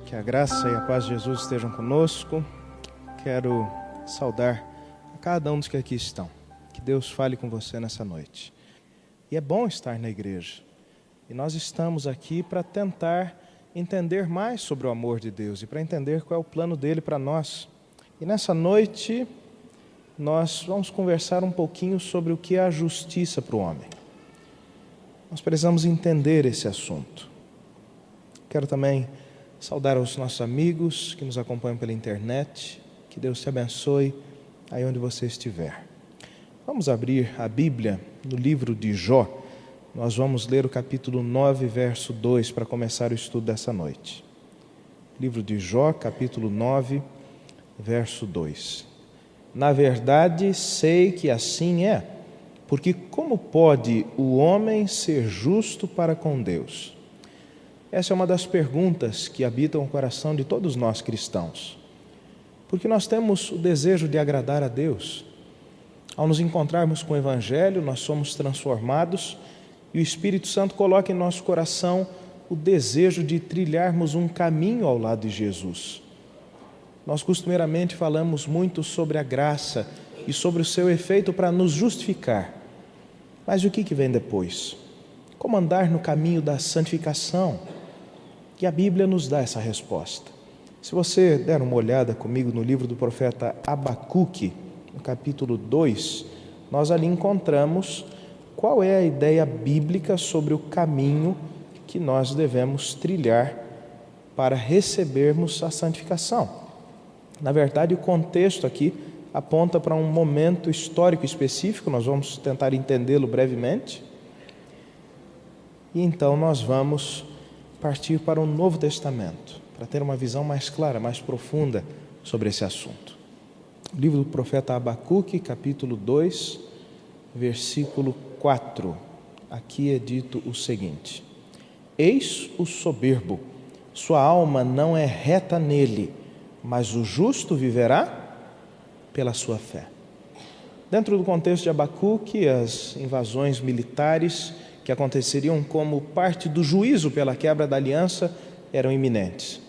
Que a graça e a paz de Jesus estejam conosco. Quero saudar a cada um dos que aqui estão. Que Deus fale com você nessa noite. E é bom estar na igreja. E nós estamos aqui para tentar entender mais sobre o amor de Deus e para entender qual é o plano dele para nós. E nessa noite nós vamos conversar um pouquinho sobre o que é a justiça para o homem. Nós precisamos entender esse assunto. Quero também saudar os nossos amigos que nos acompanham pela internet. Que Deus te abençoe aí onde você estiver. Vamos abrir a Bíblia no livro de Jó. Nós vamos ler o capítulo 9, verso 2, para começar o estudo dessa noite. Livro de Jó, capítulo 9, verso 2. Na verdade, sei que assim é, porque como pode o homem ser justo para com Deus? Essa é uma das perguntas que habitam o coração de todos nós cristãos. Porque nós temos o desejo de agradar a Deus. Ao nos encontrarmos com o Evangelho, nós somos transformados e o Espírito Santo coloca em nosso coração o desejo de trilharmos um caminho ao lado de Jesus. Nós costumeiramente falamos muito sobre a graça e sobre o seu efeito para nos justificar. Mas o que vem depois? Como andar no caminho da santificação? E a Bíblia nos dá essa resposta. Se você der uma olhada comigo no livro do profeta Abacuque, no capítulo 2, nós ali encontramos qual é a ideia bíblica sobre o caminho que nós devemos trilhar para recebermos a santificação. Na verdade, o contexto aqui aponta para um momento histórico específico, nós vamos tentar entendê-lo brevemente. E então nós vamos partir para o Novo Testamento, para ter uma visão mais clara, mais profunda sobre esse assunto. O livro do profeta Abacuque, capítulo 2, versículo 4. Aqui é dito o seguinte: Eis o soberbo, sua alma não é reta nele, mas o justo viverá pela sua fé. Dentro do contexto de Abacuque, as invasões militares que aconteceriam como parte do juízo pela quebra da aliança eram iminentes.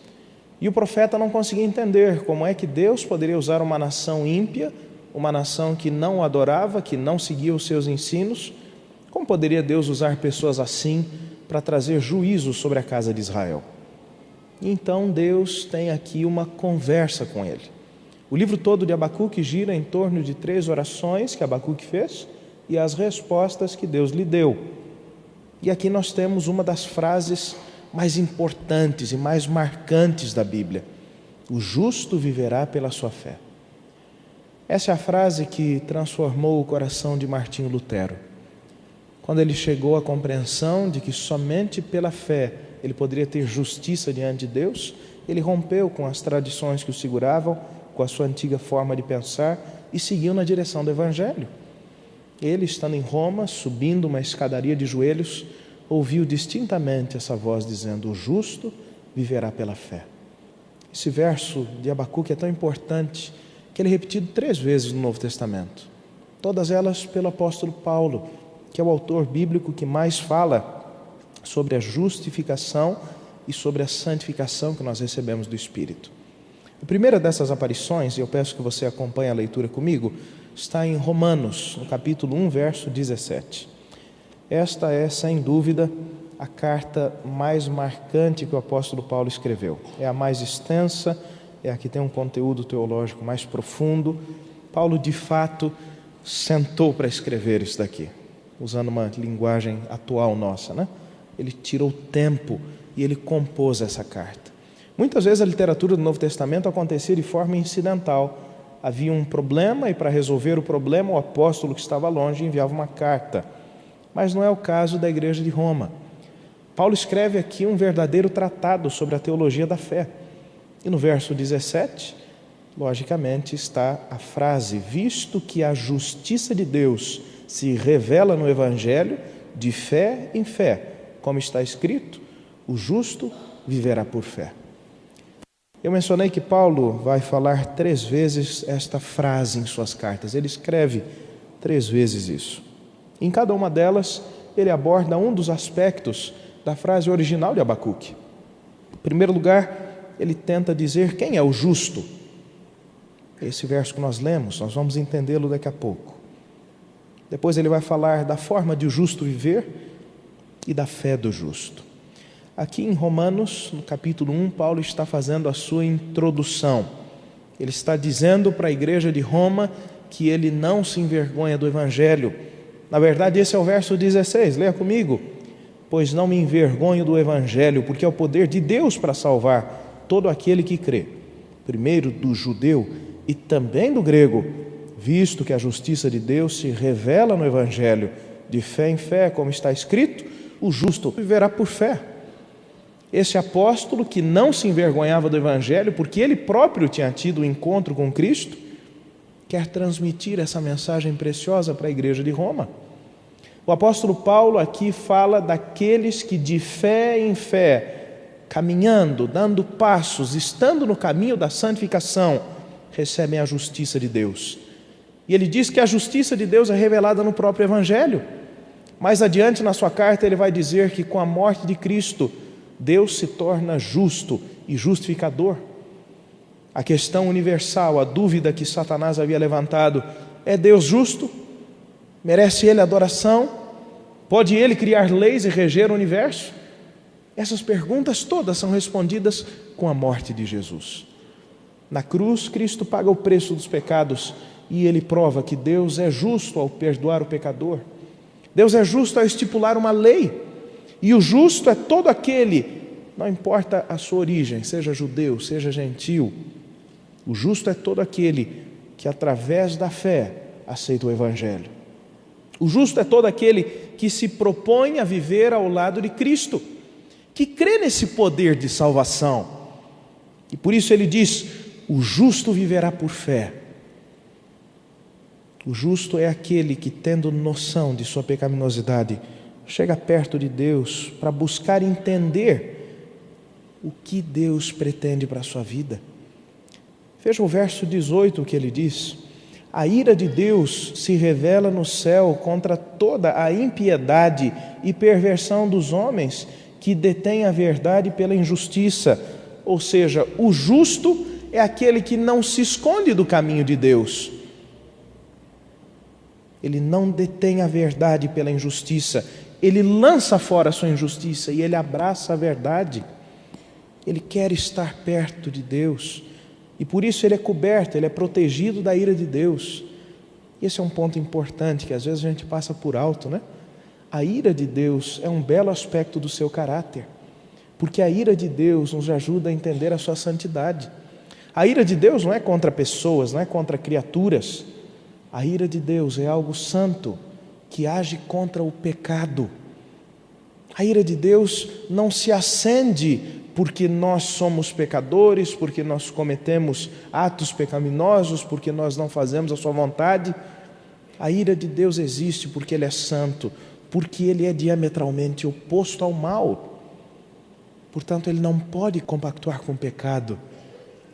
E o profeta não conseguia entender como é que Deus poderia usar uma nação ímpia, uma nação que não o adorava, que não seguia os seus ensinos. Como poderia Deus usar pessoas assim para trazer juízo sobre a casa de Israel? E então Deus tem aqui uma conversa com ele. O livro todo de Abacuque gira em torno de 3 orações que Abacuque fez e as respostas que Deus lhe deu. E aqui nós temos uma das frases mais importantes e mais marcantes da Bíblia: o justo viverá pela sua fé. Essa é a frase que transformou o coração de Martinho Lutero. Quando ele chegou à compreensão de que somente pela fé ele poderia ter justiça diante de Deus, ele rompeu com as tradições que o seguravam, com a sua antiga forma de pensar e seguiu na direção do Evangelho. Ele, estando em Roma, subindo uma escadaria de joelhos, ouviu distintamente essa voz dizendo: o justo viverá pela fé. Esse verso de Abacuque é tão importante que ele é repetido 3 vezes no Novo Testamento. Todas elas pelo apóstolo Paulo, que é o autor bíblico que mais fala sobre a justificação e sobre a santificação que nós recebemos do Espírito. A primeira dessas aparições, e eu peço que você acompanhe a leitura comigo, está em Romanos, no capítulo 1, verso 17. Esta é, sem dúvida, a carta mais marcante que o apóstolo Paulo escreveu. É a mais extensa, é a que tem um conteúdo teológico mais profundo. Paulo, de fato, sentou para escrever isso daqui, usando uma linguagem atual nossa, né? Ele tirou tempo e ele compôs essa carta. Muitas vezes a literatura do Novo Testamento acontecia de forma incidental. Havia um problema e para resolver o problema o apóstolo que estava longe enviava uma carta. Mas não é o caso da igreja de Roma. Paulo escreve aqui um verdadeiro tratado sobre a teologia da fé. E no verso 17, logicamente, está a frase: visto que a justiça de Deus se revela no Evangelho, de fé em fé, como está escrito, o justo viverá por fé. Eu mencionei que Paulo vai falar 3 vezes esta frase em suas cartas. Ele escreve 3 vezes isso. Em cada uma delas, ele aborda um dos aspectos da frase original de Abacuque. Em primeiro lugar, ele tenta dizer quem é o justo. Esse verso que nós lemos, nós vamos entendê-lo daqui a pouco. Depois ele vai falar da forma de o justo viver e da fé do justo. Aqui em Romanos, no capítulo 1, Paulo está fazendo a sua introdução. Ele está dizendo para a igreja de Roma que ele não se envergonha do Evangelho. Na verdade, esse é o verso 16, leia comigo. Pois não me envergonho do Evangelho, porque é o poder de Deus para salvar todo aquele que crê. Primeiro do judeu e também do grego, visto que a justiça de Deus se revela no Evangelho, de fé em fé, como está escrito, o justo viverá por fé. Esse apóstolo que não se envergonhava do Evangelho, porque ele próprio tinha tido um encontro com Cristo, quer transmitir essa mensagem preciosa para a igreja de Roma. O apóstolo Paulo aqui fala daqueles que de fé em fé, caminhando, dando passos, estando no caminho da santificação, recebem a justiça de Deus. E ele diz que a justiça de Deus é revelada no próprio Evangelho. Mais adiante na sua carta ele vai dizer que com a morte de Cristo, Deus se torna justo e justificador. A questão universal, a dúvida que Satanás havia levantado, é Deus justo? Merece Ele adoração? Pode Ele criar leis e reger o universo? Essas perguntas todas são respondidas com a morte de Jesus. Na cruz, Cristo paga o preço dos pecados e Ele prova que Deus é justo ao perdoar o pecador. Deus é justo ao estipular uma lei. E o justo é todo aquele, não importa a sua origem, seja judeu, seja gentil, o justo é todo aquele que através da fé aceita o Evangelho. O justo é todo aquele que se propõe a viver ao lado de Cristo, que crê nesse poder de salvação. E por isso ele diz, o justo viverá por fé. O justo é aquele que, tendo noção de sua pecaminosidade, chega perto de Deus para buscar entender o que Deus pretende para a sua vida. Veja o verso 18 que ele diz: a ira de Deus se revela no céu contra toda a impiedade e perversão dos homens que detêm a verdade pela injustiça. Ou seja, o justo é aquele que não se esconde do caminho de Deus. Ele não detém a verdade pela injustiça. Ele lança fora a sua injustiça e ele abraça a verdade. Ele quer estar perto de Deus e por isso ele é coberto, ele é protegido da ira de Deus. Esse é um ponto importante que às vezes a gente passa por alto, né? A ira de Deus é um belo aspecto do seu caráter, porque a ira de Deus nos ajuda a entender a sua santidade. A ira de Deus não é contra pessoas, não é contra criaturas. A ira de Deus é algo santo que age contra o pecado. A ira de Deus não se acende porque nós somos pecadores, porque nós cometemos atos pecaminosos, porque nós não fazemos a sua vontade. A ira de Deus existe porque Ele é santo, porque Ele é diametralmente oposto ao mal. Portanto, Ele não pode compactuar com o pecado.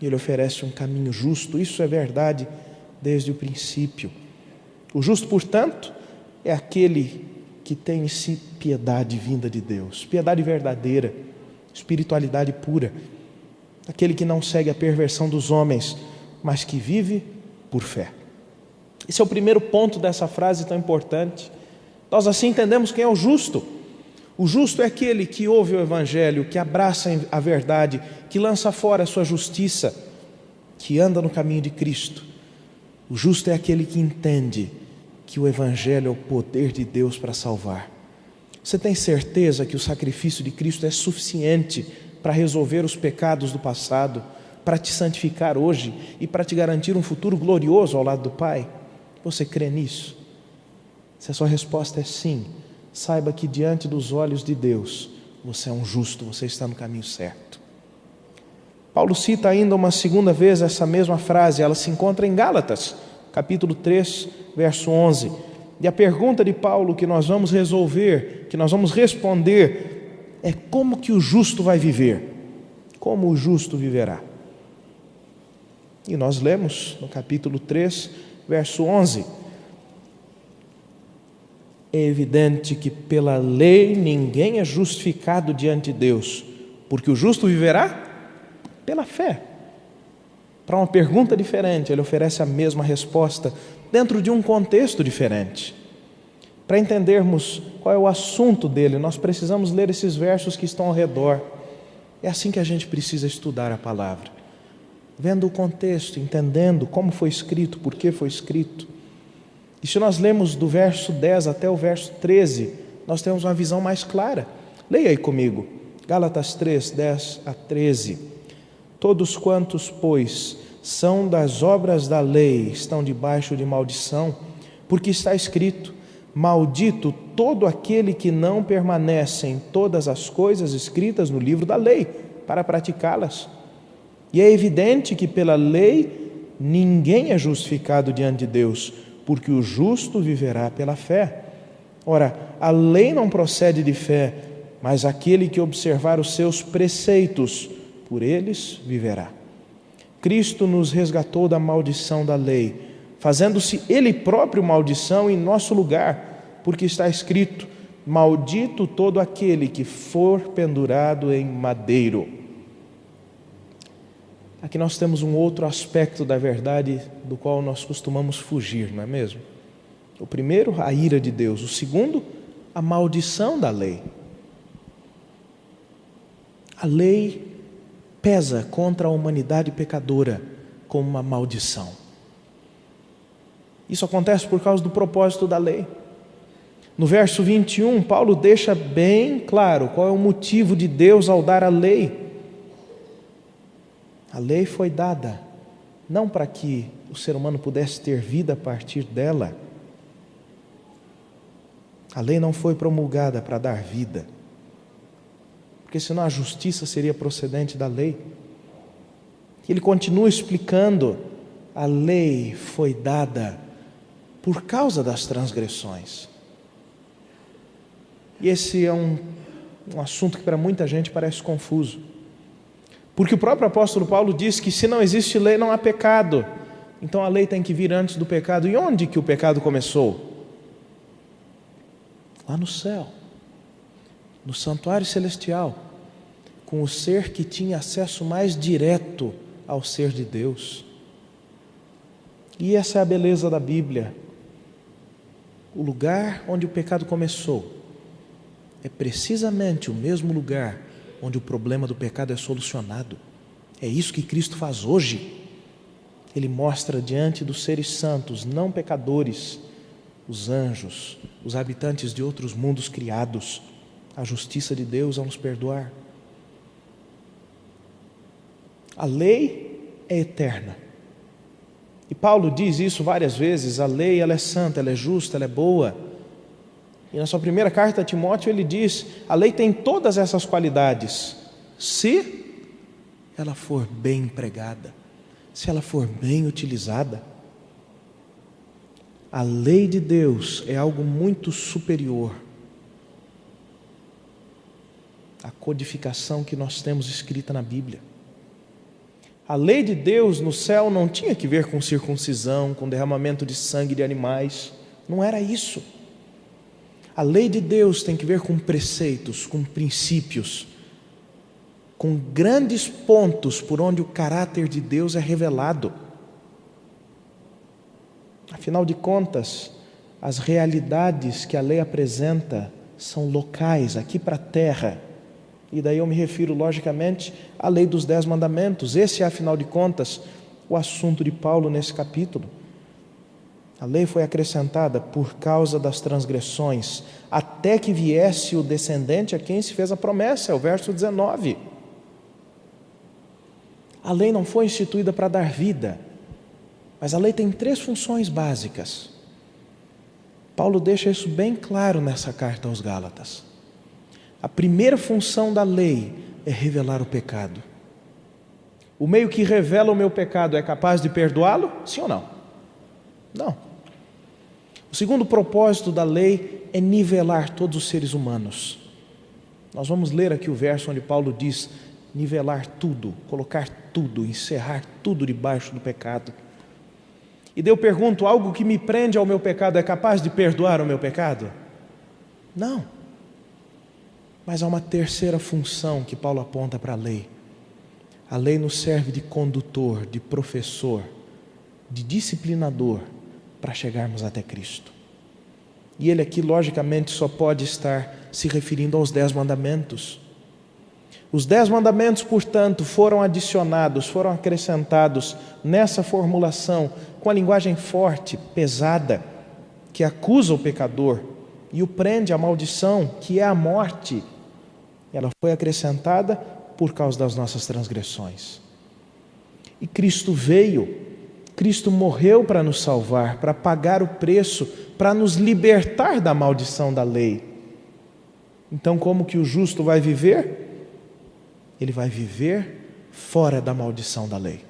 Ele oferece um caminho justo. Isso é verdade desde o princípio. O justo, portanto, é aquele que tem em si piedade vinda de Deus, piedade verdadeira, espiritualidade pura, aquele que não segue a perversão dos homens, mas que vive por fé. Esse é o primeiro ponto dessa frase tão importante. Nós assim entendemos quem é o justo. O justo é aquele que ouve o Evangelho, que abraça a verdade, que lança fora a sua justiça, que anda no caminho de Cristo. O justo é aquele que entende que o Evangelho é o poder de Deus para salvar. Você tem certeza que o sacrifício de Cristo é suficiente para resolver os pecados do passado, para te santificar hoje e para te garantir um futuro glorioso ao lado do Pai? Você crê nisso? Se a sua resposta é sim, saiba que diante dos olhos de Deus, você é um justo, você está no caminho certo. Paulo cita ainda uma segunda vez essa mesma frase, ela se encontra em Gálatas, capítulo 3, verso 11. E a pergunta de Paulo que nós vamos resolver, que nós vamos responder, é como que o justo vai viver? Como o justo viverá? E nós lemos no capítulo 3, verso 11. É evidente que pela lei ninguém é justificado diante de Deus, porque o justo viverá Pela fé. Para uma pergunta diferente, ele oferece a mesma resposta dentro de um contexto diferente. Para entendermos qual é o assunto dele, nós precisamos ler esses versos que estão ao redor. É assim que a gente precisa estudar a palavra, vendo o contexto, entendendo como foi escrito, por que foi escrito. E se nós lemos do verso 10 até o verso 13, nós temos uma visão mais clara. Leia aí comigo, Gálatas 3, 10 a 13. Todos quantos, pois, são das obras da lei, estão debaixo de maldição, porque está escrito: maldito todo aquele que não permanece em todas as coisas escritas no livro da lei, para praticá-las. E é evidente que pela lei ninguém é justificado diante de Deus, porque o justo viverá pela fé. Ora, a lei não procede de fé, mas aquele que observar os seus preceitos, por eles viverá. Cristo nos resgatou da maldição da lei, fazendo-se Ele próprio maldição em nosso lugar, porque está escrito: maldito todo aquele que for pendurado em madeiro. Aqui nós temos um outro aspecto da verdade do qual nós costumamos fugir, não é mesmo? O primeiro, a ira de Deus. O segundo, a maldição da lei. A lei pesa contra a humanidade pecadora como uma maldição. Isso acontece por causa do propósito da lei. No verso 21, Paulo deixa bem claro qual é o motivo de Deus ao dar a lei. A lei foi dada não para que o ser humano pudesse ter vida a partir dela. A lei não foi promulgada para dar vida, porque senão a justiça seria procedente da lei. Ele continua explicando: a lei foi dada por causa das transgressões. E esse é um assunto que para muita gente parece confuso, porque o próprio apóstolo Paulo diz que se não existe lei não há pecado, então a lei tem que vir antes do pecado. E onde que o pecado começou? Lá no céu, no santuário celestial, com o ser que tinha acesso mais direto ao ser de Deus. E essa é a beleza da Bíblia. O lugar onde o pecado começou é precisamente o mesmo lugar onde o problema do pecado é solucionado. É isso que Cristo faz hoje. Ele mostra diante dos seres santos, não pecadores, os anjos, os habitantes de outros mundos criados, a justiça de Deus ao nos perdoar. A lei é eterna. E Paulo diz isso várias vezes: a lei ela é santa, ela é justa, ela é boa. E na sua primeira carta a Timóteo ele diz: a lei tem todas essas qualidades, se ela for bem empregada, se ela for bem utilizada. A lei de Deus é algo muito superior à codificação que nós temos escrita na Bíblia. A lei de Deus no céu não tinha que ver com circuncisão, com derramamento de sangue de animais, não era isso. A lei de Deus tem que ver com preceitos, com princípios, com grandes pontos por onde o caráter de Deus é revelado. Afinal de contas, as realidades que a lei apresenta são locais, aqui para a terra. E daí eu me refiro, logicamente, à lei dos 10 mandamentos. Esse é, afinal de contas, o assunto de Paulo nesse capítulo. A lei foi acrescentada por causa das transgressões, até que viesse o descendente a quem se fez a promessa, é o verso 19. A lei não foi instituída para dar vida, mas a lei tem 3 funções básicas. Paulo deixa isso bem claro nessa carta aos Gálatas. A primeira função da lei é revelar o pecado. O meio que revela o meu pecado é capaz de perdoá-lo? Sim ou não? Não. O segundo propósito da lei é nivelar todos os seres humanos. Nós vamos ler aqui o verso onde Paulo diz: nivelar tudo, colocar tudo, encerrar tudo debaixo do pecado. E daí eu pergunto: algo que me prende ao meu pecado é capaz de perdoar o meu pecado? Não. Mas há uma terceira função que Paulo aponta para a lei. A lei nos serve de condutor, de professor, de disciplinador para chegarmos até Cristo. E ele aqui, logicamente, só pode estar se referindo aos 10 mandamentos. Os 10 mandamentos, portanto, foram adicionados, foram acrescentados nessa formulação com a linguagem forte, pesada, que acusa o pecador e o prende à maldição, que é a morte. Ela foi acrescentada por causa das nossas transgressões. E Cristo veio, Cristo morreu para nos salvar, para pagar o preço, para nos libertar da maldição da lei. Então, como que o justo vai viver? Ele vai viver fora da maldição da lei.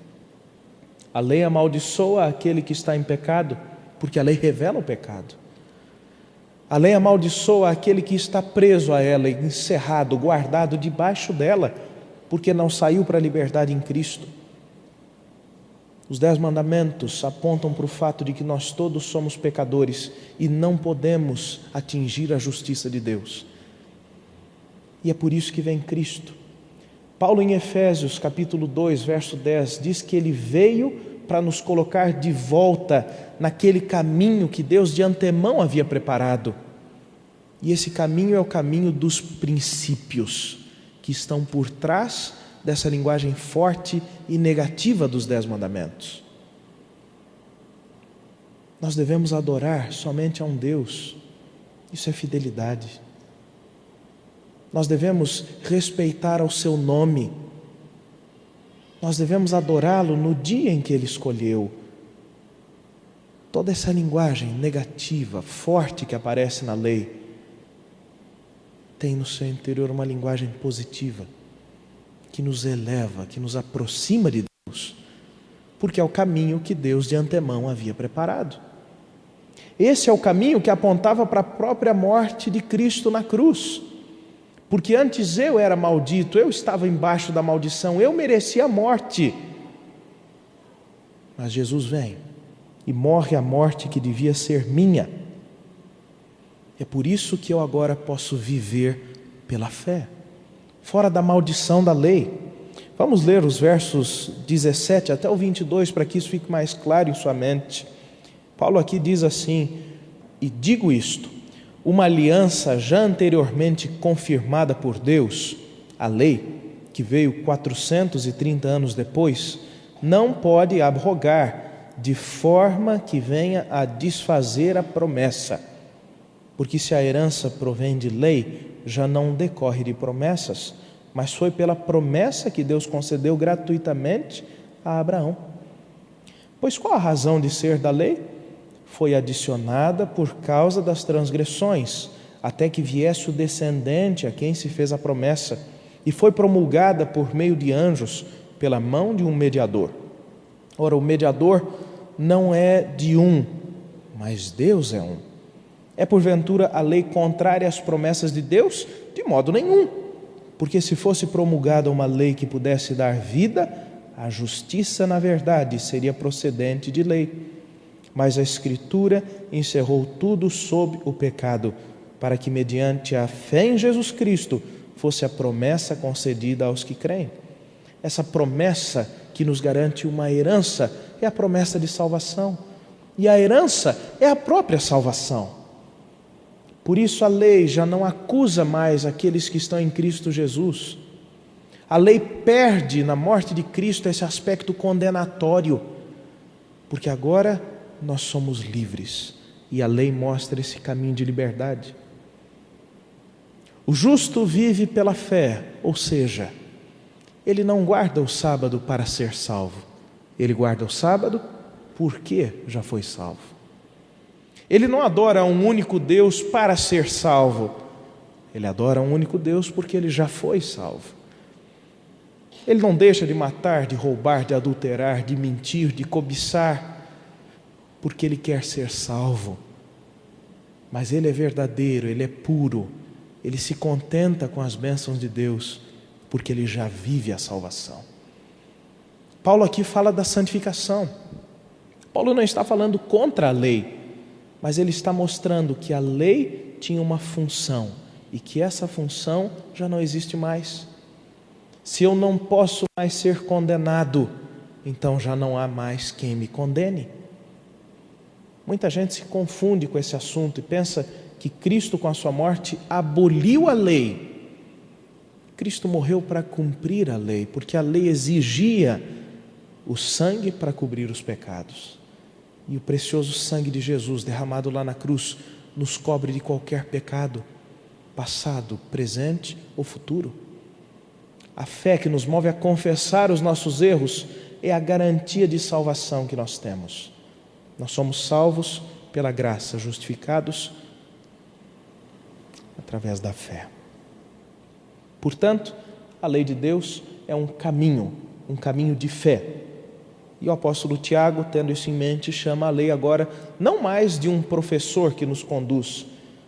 A lei amaldiçoa aquele que está em pecado, porque a lei revela o pecado. A lei amaldiçoa aquele que está preso a ela, encerrado, guardado debaixo dela, porque não saiu para a liberdade em Cristo. Os 10 mandamentos apontam para o fato de que nós todos somos pecadores e não podemos atingir a justiça de Deus. E é por isso que vem Cristo. Paulo, em Efésios capítulo 2, verso 10, diz que ele veio para nos colocar de volta naquele caminho que Deus de antemão havia preparado. E esse caminho é o caminho dos princípios que estão por trás dessa linguagem forte e negativa dos 10 mandamentos. Nós devemos adorar somente a um Deus. Isso é fidelidade. Nós devemos respeitar ao seu nome. Nós devemos adorá-lo no dia em que ele escolheu. Toda essa linguagem negativa, forte que aparece na lei, tem no seu interior uma linguagem positiva, que nos eleva, que nos aproxima de Deus, porque é o caminho que Deus de antemão havia preparado. Esse é o caminho que apontava para a própria morte de Cristo na cruz. Porque antes eu era maldito, eu estava embaixo da maldição, eu merecia a morte. Mas Jesus vem e morre a morte que devia ser minha. É por isso que eu agora posso viver pela fé, fora da maldição da lei. Vamos ler os versos 17 até o 22 para que isso fique mais claro em sua mente. Paulo aqui diz assim: e digo isto, uma aliança já anteriormente confirmada por Deus, a lei, que veio 430 anos depois, não pode abrogar, de forma que venha a desfazer a promessa. Porque se a herança provém de lei, já não decorre de promessas, mas foi pela promessa que Deus concedeu gratuitamente a Abraão. Pois qual a razão de ser da lei? Foi adicionada por causa das transgressões, até que viesse o descendente a quem se fez a promessa, e foi promulgada por meio de anjos, pela mão de um mediador. Ora, o mediador não é de um, mas Deus é um. É porventura a lei contrária às promessas de Deus? De modo nenhum, porque se fosse promulgada uma lei que pudesse dar vida, a justiça, na verdade, seria procedente de lei. Mas a Escritura encerrou tudo sob o pecado, para que mediante a fé em Jesus Cristo fosse a promessa concedida aos que creem. Essa promessa que nos garante uma herança é a promessa de salvação, e a herança é a própria salvação. Por isso a lei já não acusa mais aqueles que estão em Cristo Jesus. A lei perde na morte de Cristo esse aspecto condenatório, porque agora nós somos livres e a lei mostra esse caminho de liberdade. O justo vive pela fé, ou seja, ele não guarda o sábado para ser salvo, ele guarda o sábado porque já foi salvo. Ele não adora um único Deus para ser salvo, ele adora um único Deus porque ele já foi salvo. Ele não deixa de matar, de roubar, de adulterar, de mentir, de cobiçar, porque ele quer ser salvo. Mas ele é verdadeiro, ele é puro, ele se contenta com as bênçãos de Deus, porque ele já vive a salvação. Paulo aqui fala da santificação. Paulo não está falando contra a lei, mas ele está mostrando que a lei tinha uma função e que essa função já não existe mais. Se eu não posso mais ser condenado, então já não há mais quem me condene. Muita gente se confunde com esse assunto e pensa que Cristo, com a sua morte, aboliu a lei. Cristo morreu para cumprir a lei, porque a lei exigia o sangue para cobrir os pecados. E o precioso sangue de Jesus, derramado lá na cruz, nos cobre de qualquer pecado, passado, presente ou futuro. A fé que nos move a confessar os nossos erros é a garantia de salvação que nós temos. Nós somos salvos pela graça, justificados através da fé. Portanto, a lei de Deus é um caminho de fé. E o apóstolo Tiago, tendo isso em mente, chama a lei agora não mais de um professor que nos conduz,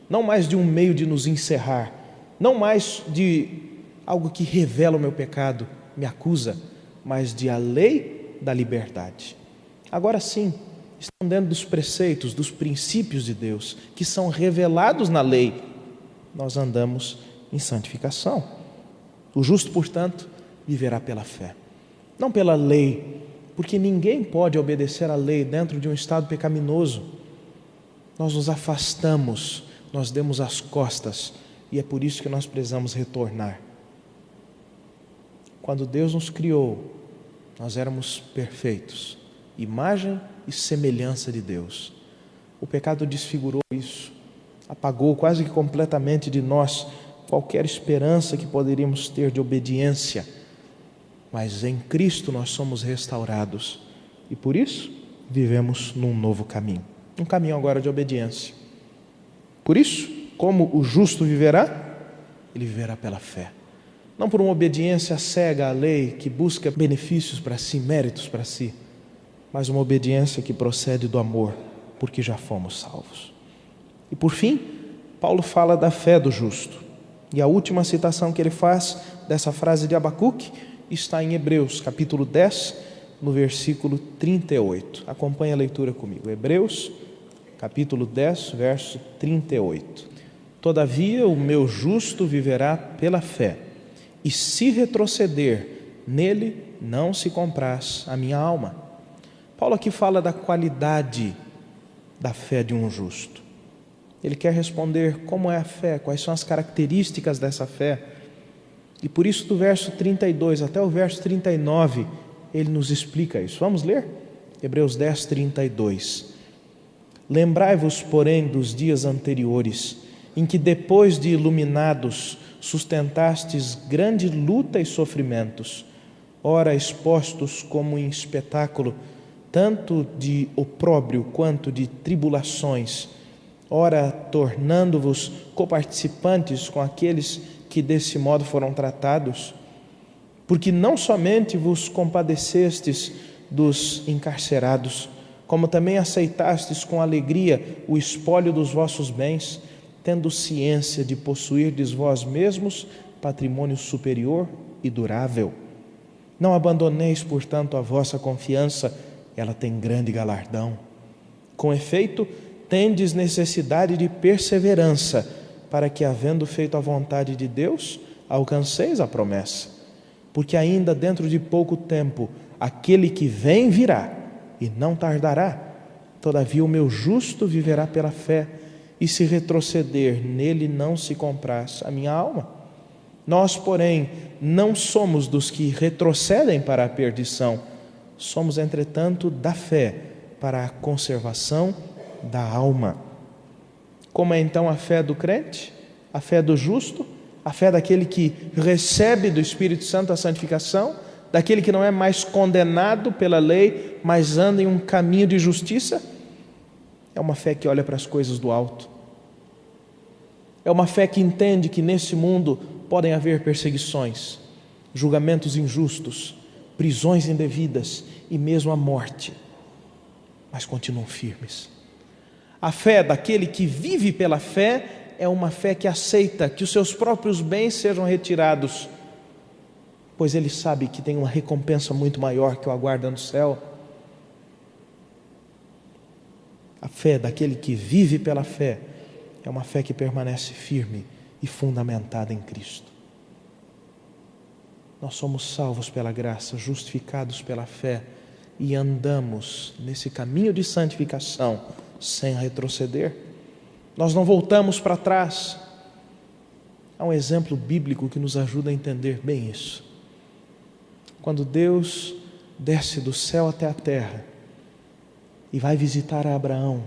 não mais de um meio de nos encerrar, não mais de algo que revela o meu pecado, me acusa, mas de a lei da liberdade. Agora sim, estão dentro dos preceitos, dos princípios de Deus, que são revelados na lei, nós andamos em santificação. O justo, portanto, viverá pela fé, não pela lei, porque ninguém pode obedecer à lei dentro de um estado pecaminoso. Nós nos afastamos, nós demos as costas, e é por isso que nós precisamos retornar. Quando Deus nos criou, nós éramos perfeitos, imagem e semelhança de Deus. O pecado desfigurou isso, apagou quase que completamente de nós qualquer esperança que poderíamos ter de obediência. Mas em Cristo nós somos restaurados e por isso vivemos num novo caminho, um caminho agora de obediência. Por isso, como o justo viverá? Ele viverá pela fé, não por uma obediência cega à lei que busca benefícios para si, méritos para si, mas uma obediência que procede do amor, porque já fomos salvos. E por fim, Paulo fala da fé do justo. E a última citação que ele faz dessa frase de Abacuque está em Hebreus, capítulo 10, no versículo 38. Acompanhe a leitura comigo. Hebreus, capítulo 10, verso 38. Todavia o meu justo viverá pela fé, e se retroceder, nele não se compraz a minha alma. Paulo aqui fala da qualidade da fé de um justo. Ele quer responder como é a fé, quais são as características dessa fé. E por isso do verso 32 até o verso 39, ele nos explica isso. Vamos ler? Hebreus 10, 32. Lembrai-vos, porém, dos dias anteriores, em que depois de iluminados, sustentastes grande luta e sofrimentos, ora expostos como em espetáculo, tanto de opróbrio quanto de tribulações, ora tornando-vos coparticipantes com aqueles que desse modo foram tratados, porque não somente vos compadecestes dos encarcerados, como também aceitastes com alegria o espólio dos vossos bens, tendo ciência de possuirdes vós mesmos patrimônio superior e durável. Não abandoneis, portanto, a vossa confiança, ela tem grande galardão. Com efeito, tendes necessidade de perseverança, para que, havendo feito a vontade de Deus, alcanceis a promessa. Porque ainda dentro de pouco tempo, aquele que vem virá, e não tardará. Todavia o meu justo viverá pela fé, e se retroceder, nele não se compraz a minha alma. Nós, porém, não somos dos que retrocedem para a perdição, somos, entretanto, da fé para a conservação da alma. Como é então a fé do crente? A fé do justo? A fé daquele que recebe do Espírito Santo a santificação? Daquele que não é mais condenado pela lei, mas anda em um caminho de justiça? É uma fé que olha para as coisas do alto. É uma fé que entende que nesse mundo podem haver perseguições, julgamentos injustos, prisões indevidas e mesmo a morte, mas continuam firmes. A fé daquele que vive pela fé é uma fé que aceita que os seus próprios bens sejam retirados, pois ele sabe que tem uma recompensa muito maior que o aguarda no céu. A fé daquele que vive pela fé é uma fé que permanece firme e fundamentada em Cristo. Nós somos salvos pela graça, justificados pela fé e andamos nesse caminho de santificação sem retroceder. Nós não voltamos para trás. Há um exemplo bíblico que nos ajuda a entender bem isso. Quando Deus desce do céu até a terra e vai visitar a Abraão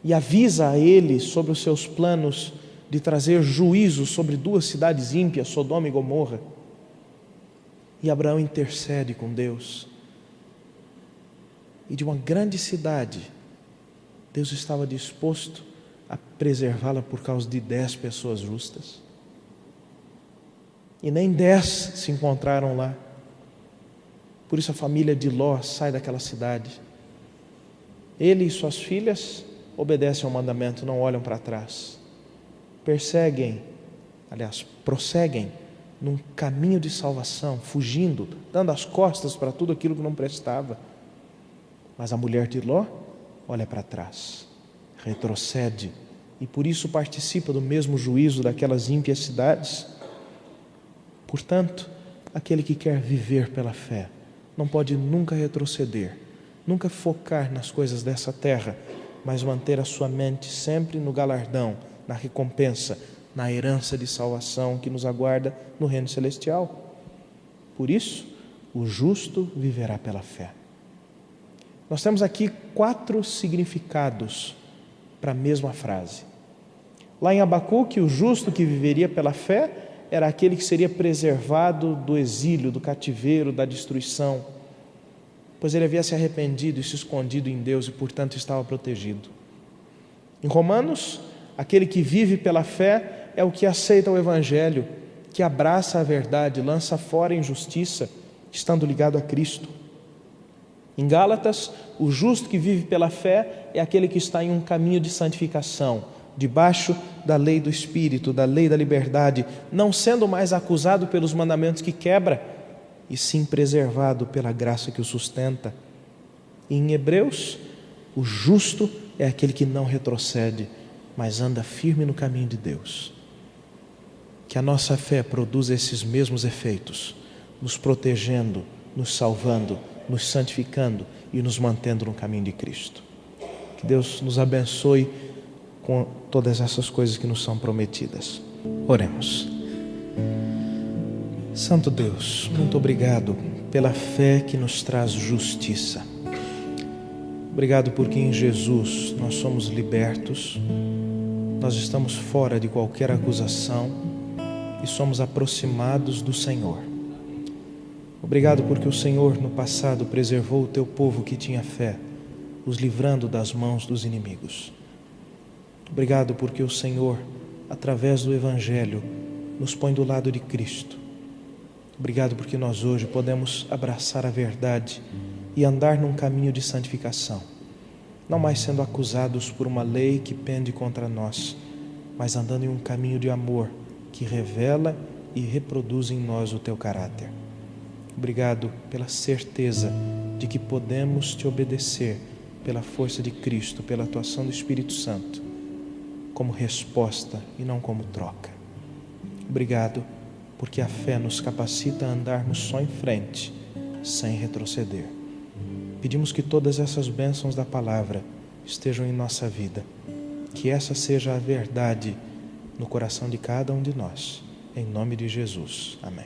e avisa a ele sobre os seus planos de trazer juízo sobre duas cidades ímpias, Sodoma e Gomorra, e Abraão intercede com Deus, e de uma grande cidade Deus estava disposto a preservá-la por causa de 10 pessoas justas, e nem 10 se encontraram lá. Por isso a família de Ló sai daquela cidade. Ele e suas filhas obedecem ao mandamento, não olham para trás, prosseguem num caminho de salvação, fugindo, dando as costas para tudo aquilo que não prestava. Mas a mulher de Ló olha para trás, retrocede, e por isso participa do mesmo juízo daquelas ímpias cidades. Portanto, aquele que quer viver pela fé não pode nunca retroceder, nunca focar nas coisas dessa terra, mas manter a sua mente sempre no galardão, na recompensa, na herança de salvação que nos aguarda no reino celestial. Por isso, o justo viverá pela fé. Nós temos aqui 4 significados para a mesma frase. Lá em Abacuque, o justo que viveria pela fé era aquele que seria preservado do exílio, do cativeiro, da destruição, pois ele havia se arrependido e se escondido em Deus e, portanto, estava protegido. Em Romanos, aquele que vive pela fé é o que aceita o Evangelho, que abraça a verdade, lança fora a injustiça, estando ligado a Cristo. Em Gálatas, o justo que vive pela fé é aquele que está em um caminho de santificação, debaixo da lei do Espírito, da lei da liberdade, não sendo mais acusado pelos mandamentos que quebra, e sim preservado pela graça que o sustenta. E em Hebreus, o justo é aquele que não retrocede, mas anda firme no caminho de Deus. Que a nossa fé produza esses mesmos efeitos, nos protegendo, nos salvando, nos santificando e nos mantendo no caminho de Cristo. Que Deus nos abençoe com todas essas coisas que nos são prometidas. Oremos. Santo Deus, muito obrigado pela fé que nos traz justiça. Obrigado porque em Jesus nós somos libertos, nós estamos fora de qualquer acusação e somos aproximados do Senhor. Obrigado porque o Senhor no passado preservou o teu povo que tinha fé, os livrando das mãos dos inimigos. Obrigado porque o Senhor, através do Evangelho, nos põe do lado de Cristo. Obrigado porque nós hoje podemos abraçar a verdade e andar num caminho de santificação, não mais sendo acusados por uma lei que pende contra nós, mas andando em um caminho de amor que revela e reproduz em nós o teu caráter. Obrigado pela certeza de que podemos te obedecer pela força de Cristo, pela atuação do Espírito Santo, como resposta e não como troca. Obrigado porque a fé nos capacita a andarmos só em frente, sem retroceder. Pedimos que todas essas bênçãos da palavra estejam em nossa vida, que essa seja a verdade no coração de cada um de nós. Em nome de Jesus. Amém.